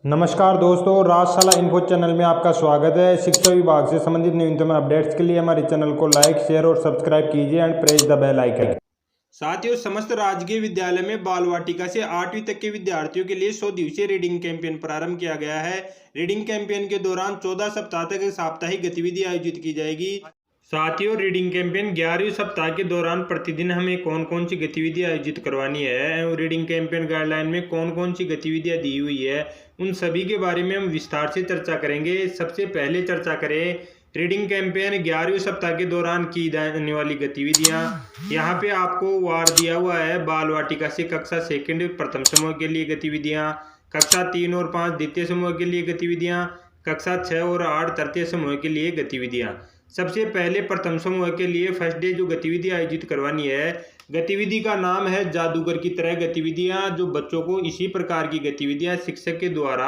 नमस्कार दोस्तों, राजशाला info channel में आपका स्वागत है। शिक्षा विभाग से संबंधित न्यूनतम अपडेट्स के लिए हमारे चैनल को लाइक, शेयर और सब्सक्राइब कीजिए and press the bell icon. साथियों, समस्त राजकीय विद्यालय में बाल वाटिका से 8वीं तक के विद्यार्थियों के लिए 100 दिवसीय रीडिंग कैंपेन प्रारंभ किया गया है। रीडिंग कैंपेन के दौरान 14 सप्ताह तक साप्ताहिक गतिविधि आयोजित की जाएगी। साथियों, रीडिंग कैंपेन 11वें सप्ताह के दौरान प्रतिदिन हमें कौन कौन सी गतिविधि आयोजित करवानी है और रीडिंग कैंपेन गाइडलाइन में कौन कौन सी गतिविधियां दी हुई है, उन सभी के बारे में हम विस्तार से चर्चा करेंगे। सबसे पहले चर्चा करें रीडिंग कैंपेन 11वें सप्ताह के दौरान की जाने वाली गतिविधियां। यहाँ पे आपको वार दिया हुआ है। बाल वाटिका से कक्षा सेकंड प्रथम समूह के लिए गतिविधियां, कक्षा 3 और 5 द्वितीय समूह के लिए गतिविधियां, कक्षा 6 और 8 तृतीय समूह के लिए गतिविधियां। सबसे पहले प्रथम समूह के लिए फर्स्ट डे जो गतिविधि आयोजित करवानी है, गतिविधि का नाम है जादूगर की तरह गतिविधियां। जो बच्चों को इसी प्रकार की गतिविधियां शिक्षक के द्वारा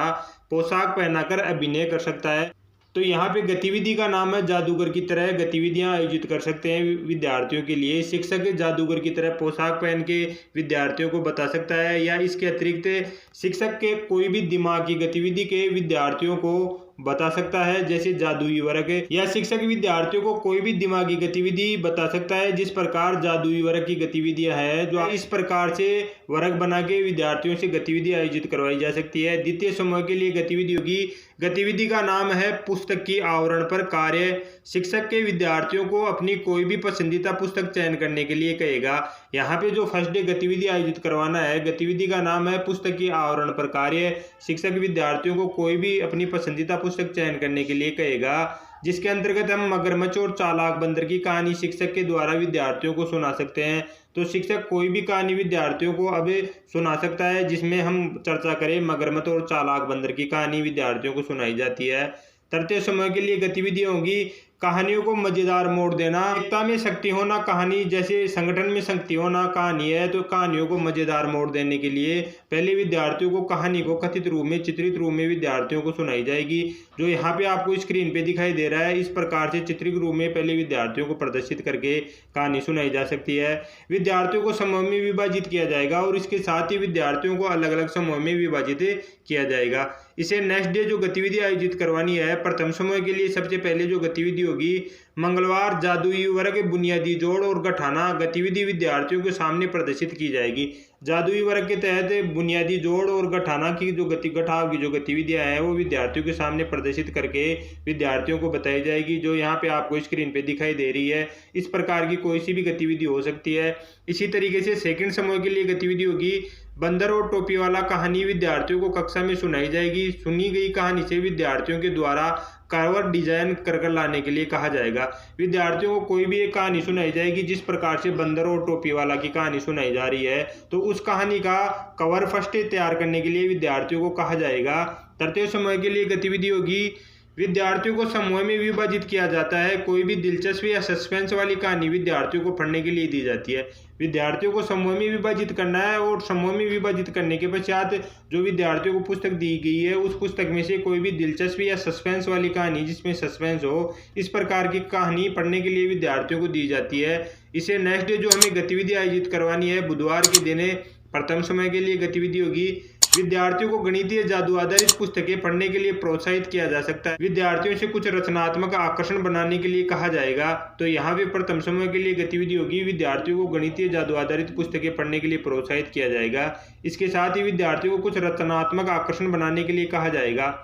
पोशाक पहनाकर अभिनय कर सकता है। तो यहाँ पे गतिविधि का नाम है जादूगर की तरह गतिविधियां आयोजित कर सकते हैं विद्यार्थियों के लिए। शिक्षक जादूगर की तरह पोशाक पहन के विद्यार्थियों को बता सकता है, या इसके अतिरिक्त शिक्षक के कोई भी दिमागी गतिविधि के विद्यार्थियों को बता सकता है, जैसे जादुई वर्ग, या शिक्षक विद्यार्थियों को कोई भी दिमागी गतिविधि बता सकता है जिस प्रकार जादुई वर्ग की गतिविधियां है। जो इस प्रकार से वर्ग बना के विद्यार्थियों से गतिविधि आयोजित करवाई जा सकती है। द्वितीय समूह के लिए गतिविधि होगी। गतिविधि का नाम है पुस्तक की आवरण पर कार्य। शिक्षक के विद्यार्थियों को अपनी कोई भी पसंदीदा पुस्तक चयन करने के लिए कहेगा। यहाँ पे जो फर्स्ट डे गतिविधि आयोजित करवाना है, गतिविधि का नाम है पुस्तक की आवरण पर कार्य। शिक्षक विद्यार्थियों को कोई भी अपनी पसंदीदा पुस्तक चयन करने के लिए कहेगा, जिसके अंतर्गत हम मगरमच्छ और चालाक बंदर की कहानी शिक्षक के द्वारा विद्यार्थियों को सुना सकते हैं। तो शिक्षक कोई भी कहानी विद्यार्थियों को अब सुना सकता है, जिसमें हम चर्चा करें मगरमच्छ और चालाक बंदर की कहानी विद्यार्थियों को सुनाई जाती है। तृतीय समय के लिए गतिविधियां होगी कहानियों को मजेदार मोड़ देना। एकता में शक्ति होना कहानी, जैसे संगठन में शक्ति होना कहानी है, तो कहानियों को मजेदार मोड़ देने के लिए पहले विद्यार्थियों को कहानी को कथित रूप में, चित्रित रूप में विद्यार्थियों को सुनाई जाएगी। जो यहाँ पे आपको स्क्रीन पे दिखाई दे रहा है, इस प्रकार से चित्रित रूप में पहले विद्यार्थियों को प्रदर्शित करके कहानी सुनाई जा सकती है। विद्यार्थियों को समूह में विभाजित किया जाएगा और इसके साथ ही विद्यार्थियों को अलग अलग समूह में विभाजित किया जाएगा। इसे नेक्स्ट डे जो गतिविधि आयोजित करवानी है प्रथम समूह के लिए, सबसे पहले जो गतिविधि होगी मंगलवार जादुई वर्ग बुनियादी जोड़ और गठाना गतिविधि विद्यार्थियों के सामने प्रदर्शित की जाएगी। जादुई वर्ग के तहत बुनियादी जोड़ और गठाना की जो घटाव की जो गतिविधियां हैं वो विद्यार्थियों के सामने प्रदर्शित करके विद्यार्थियों को बताई जाएगी, जो यहाँ पे आपको स्क्रीन पे दिखाई दे रही है। इस प्रकार की कोई सी भी गतिविधि हो सकती है। इसी तरीके से सेकंड समूह के लिए गतिविधि होगी बंदर और टोपी वाला कहानी विद्यार्थियों को कक्षा में सुनाई जाएगी। सुनी गई कहानी से विद्यार्थियों के द्वारा कवर डिजाइन कर लाने के लिए कहा जाएगा। विद्यार्थियों को कोई भी एक कहानी सुनाई जाएगी जिस प्रकार से बंदर और टोपी वाला की कहानी सुनाई जा रही है, तो उस कहानी का कवर फर्स्ट तैयार करने के लिए विद्यार्थियों को कहा जाएगा। तृतीय समूह के लिए गतिविधि होगी विद्यार्थियों को समूह में विभाजित किया जाता है। कोई भी दिलचस्प या सस्पेंस वाली कहानी विद्यार्थियों को पढ़ने के लिए दी जाती है। विद्यार्थियों को समूह में विभाजित करना है और समूह में विभाजित करने के पश्चात जो विद्यार्थियों को पुस्तक दी गई है उस पुस्तक में से कोई भी दिलचस्प या सस्पेंस वाली कहानी जिसमें सस्पेंस हो, इस प्रकार की कहानी पढ़ने के लिए विद्यार्थियों को दी जाती है। इसे नेक्स्ट डे जो हमें गतिविधि आयोजित करवानी है बुधवार के दिन प्रथम समय के लिए गतिविधि होगी विद्यार्थियों को गणितीय जादू आधारित पुस्तकें पढ़ने के लिए प्रोत्साहित किया जा सकता है। विद्यार्थियों से कुछ रचनात्मक आकर्षण बनाने के लिए कहा जाएगा। तो यहाँ पे प्रथम समूह के लिए गतिविधि होगी विद्यार्थियों को गणितीय जादू आधारित पुस्तकें पढ़ने के लिए प्रोत्साहित किया जाएगा। इसके साथ ही विद्यार्थियों को कुछ रचनात्मक आकर्षण बनाने के लिए कहा जाएगा।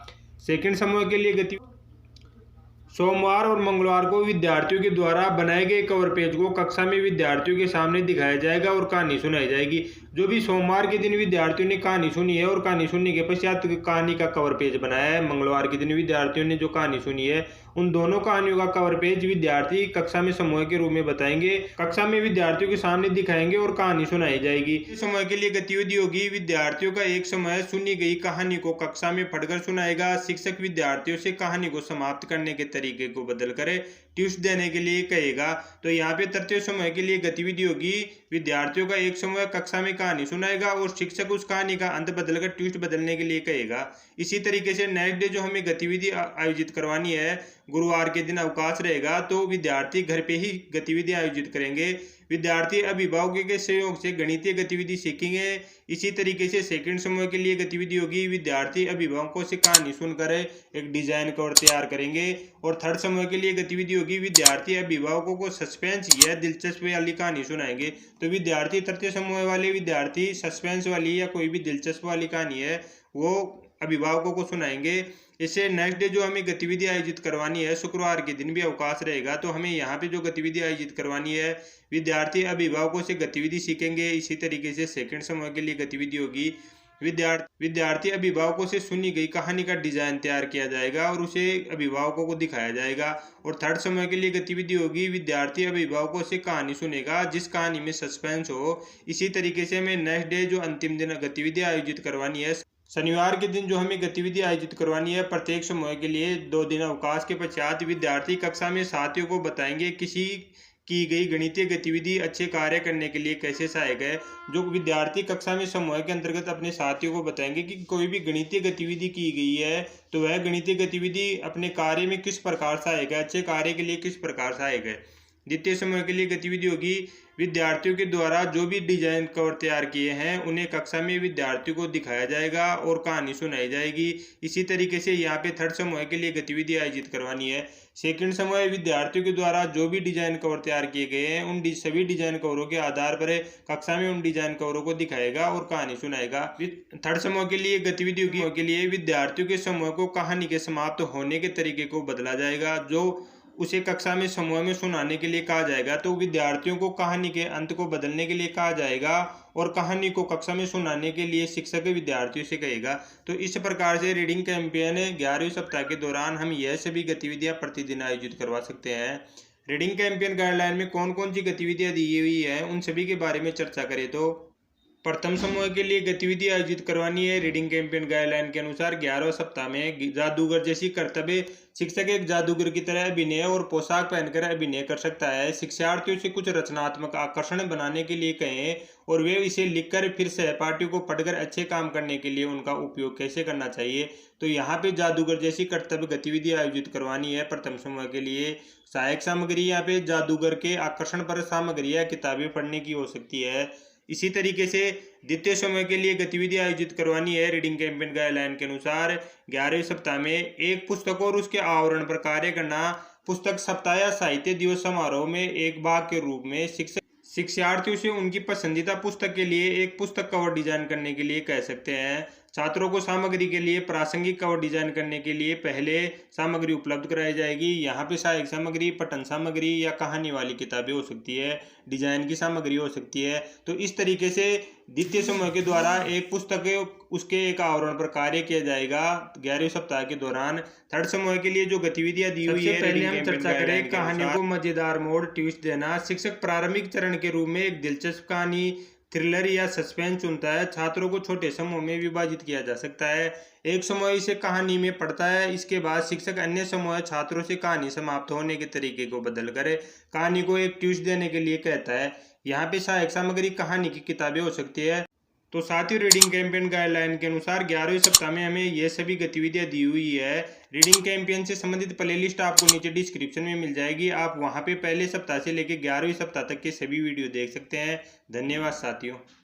सेकंड समूह के लिए गतिविधि सोमवार और मंगलवार को विद्यार्थियों के द्वारा बनाए गए कवर पेज को कक्षा में विद्यार्थियों के सामने दिखाया जाएगा और कहानी सुनाई जाएगी। जो भी सोमवार के दिन विद्यार्थियों ने कहानी सुनी है और कहानी सुनने के पश्चात कहानी का कवर पेज बनाया है, मंगलवार के दिन विद्यार्थियों ने जो कहानी सुनी है उन दोनों कहानियों का कवर पेज विद्यार्थी कक्षा में समूह के रूप में बताएंगे, कक्षा में विद्यार्थियों के सामने दिखाएंगे और कहानी सुनाई जाएगी। इस समूह के लिए गतिविधि होगी विद्यार्थियों का एक समूह सुनी गई कहानी को कक्षा में पढ़कर सुनाएगा। शिक्षक विद्यार्थियों से कहानी को समाप्त करने के तरीके को बदल कर ट्यूस्ट देने के लिए कहेगा। तो यहाँ पे तृतीय समूह के लिए गतिविधि होगी विद्यार्थियों का एक समूह कक्षा में कहानी सुनाएगा और शिक्षक उस कहानी का अंत बदलकर ट्यूस्ट बदलने के लिए कहेगा। इसी तरीके से नेक्स्ट डे जो हमें गतिविधि आयोजित करवानी है गुरुवार के दिन अवकाश रहेगा तो विद्यार्थी घर पे ही गतिविधियां आयोजित करेंगे। विद्यार्थी अभिभावकों के सहयोग से गणितीय गतिविधि सीखेंगे। इसी तरीके से सेकंड समूह के लिए गतिविधि होगी, विद्यार्थी अभिभावकों से कहानी सुनकर एक डिजाइन कवर तैयार करेंगे। और थर्ड समूह के लिए गतिविधि होगी, विद्यार्थी अभिभावकों को सस्पेंस या दिलचस्पी वाली कहानी सुनाएंगे। तो विद्यार्थी तृतीय समूह वाले विद्यार्थी सस्पेंस वाली या कोई भी दिलचस्प वाली कहानी है वो अभिभावकों को सुनाएंगे। इससे नेक्स्ट डे जो हमें गतिविधि आयोजित करवानी है, शुक्रवार के दिन भी अवकाश रहेगा तो हमें यहाँ पे जो गतिविधि आयोजित करवानी है, विद्यार्थी अभिभावकों से गतिविधि सीखेंगे। इसी तरीके से सेकंड समूह के लिए गतिविधि होगी, विद्यार्थी अभिभावकों से सुनी गई कहानी का डिजाइन तैयार किया जाएगा और उसे अभिभावकों को दिखाया जाएगा। और थर्ड समूह के लिए गतिविधि होगी, विद्यार्थी अभिभावकों से कहानी सुनेगा जिस कहानी में सस्पेंस हो। इसी तरीके से हमें नेक्स्ट डे जो अंतिम दिन गतिविधि आयोजित करवानी है, शनिवार के दिन जो हमें गतिविधि आयोजित करवानी है, प्रत्येक समूह के लिए 2 दिन अवकाश के पश्चात विद्यार्थी कक्षा में साथियों को बताएंगे किसी की गई गणितीय गतिविधि अच्छे कार्य करने के लिए कैसे सहायक है। जो विद्यार्थी कक्षा में समूह के अंतर्गत अपने साथियों को बताएंगे कि कोई भी गणितीय गतिविधि की गई है तो वह गणितीय गतिविधि अपने कार्य में किस प्रकार सहायक है, अच्छे कार्य के लिए किस प्रकार सहायक है। द्वितीय समूह के लिए गतिविधि होगी, विद्यार्थियों के द्वारा जो भी डिजाइन कवर तैयार किए हैं उन्हें कक्षा में विद्यार्थियों को दिखाया जाएगा और कहानी सुनाई जाएगी। इसी तरीके से यहाँ पे थर्ड समूह के लिए गतिविधि आयोजित करवानी है। सेकंड समूह विद्यार्थियों के द्वारा जो भी डिजाइन कवर तैयार किए गए हैं उन सभी डिजाइन कवरों के आधार पर कक्षा में उन डिजाइन कवरों को दिखाएगा और कहानी सुनाएगा। थर्ड समूह के लिए गतिविधियों के लिए विद्यार्थियों के समूह को कहानी के समाप्त होने के तरीके को बदला जाएगा, जो उसे कक्षा में समूह में सुनाने के लिए कहा जाएगा। तो विद्यार्थियों को कहानी के अंत को बदलने के लिए कहा जाएगा और कहानी को कक्षा में सुनाने के लिए शिक्षक विद्यार्थियों से कहेगा। तो इस प्रकार से रीडिंग कैंपेन 11वें सप्ताह के दौरान हम यह सभी गतिविधियां प्रतिदिन आयोजित करवा सकते हैं। रीडिंग कैंपेन गाइडलाइन में कौन कौन सी गतिविधियां दी हुई है उन सभी के बारे में चर्चा करें तो प्रथम समूह के लिए गतिविधि आयोजित करवानी है। रीडिंग कैंपेन गाइडलाइन के अनुसार 11वें सप्ताह में जादूगर जैसी कर्तव्य, शिक्षक एक जादूगर की तरह अभिनय और पोशाक पहनकर अभिनय कर सकता है। शिक्षार्थियों से कुछ रचनात्मक आकर्षण बनाने के लिए कहें और वे इसे लिखकर फिर सहपाठियों को पढ़कर अच्छे काम करने के लिए उनका उपयोग कैसे करना चाहिए। तो यहाँ पे जादूगर जैसी कर्तव्य गतिविधि आयोजित करवानी है। प्रथम समूह के लिए सहायक सामग्री यहाँ पे जादूगर के आकर्षण पर सामग्री या किताबें पढ़ने की हो सकती है। इसी तरीके से द्वितीय समूह के लिए गतिविधि आयोजित करवानी है। रीडिंग कैंपेन गाइडलाइन के अनुसार 11वें सप्ताह में एक पुस्तक और उसके आवरण पर कार्य करना, पुस्तक सप्ताह या साहित्य दिवस समारोह में एक भाग के रूप में शिक्षार्थियों से उनकी पसंदीदा पुस्तक के लिए एक पुस्तक कवर डिजाइन करने के लिए कह सकते हैं। छात्रों को सामग्री के लिए प्रासंगिक कवर डिजाइन करने के लिए पहले सामग्री उपलब्ध कराई जाएगी। यहाँ पे सहायक सामग्री पठन सामग्री या कहानी वाली किताबें हो सकती है, डिजाइन की सामग्री हो सकती है। तो इस तरीके से द्वितीय समूह के द्वारा एक पुस्तक उसके एक आवरण पर कार्य किया जाएगा 11वें सप्ताह के दौरान। थर्ड समूह के लिए जो गतिविधियां दी हुई है, पहले हम चर्चा करें कहानियों को मजेदार मोड़ ट्विस्ट देना। शिक्षक प्रारंभिक चरण के रूप में एक दिलचस्प कहानी, थ्रिलर या सस्पेंस चुनता है। छात्रों को छोटे समूह में विभाजित किया जा सकता है। एक समूह इसे कहानी में पढ़ता है, इसके बाद शिक्षक अन्य समूह छात्रों से कहानी समाप्त होने के तरीके को बदल कर कहानी को एक ट्विस्ट देने के लिए कहता है। यहाँ पे सहायक सामग्री कहानी की किताबें हो सकती है। तो साथियों, रीडिंग कैंपेन गाइडलाइन के अनुसार 11वें सप्ताह में हमें ये सभी गतिविधियां दी हुई है। रीडिंग कैंपेन से संबंधित प्लेलिस्ट आपको नीचे डिस्क्रिप्शन में मिल जाएगी। आप वहां पे पहले सप्ताह से लेकर 11वें सप्ताह तक के सभी वीडियो देख सकते हैं। धन्यवाद साथियों।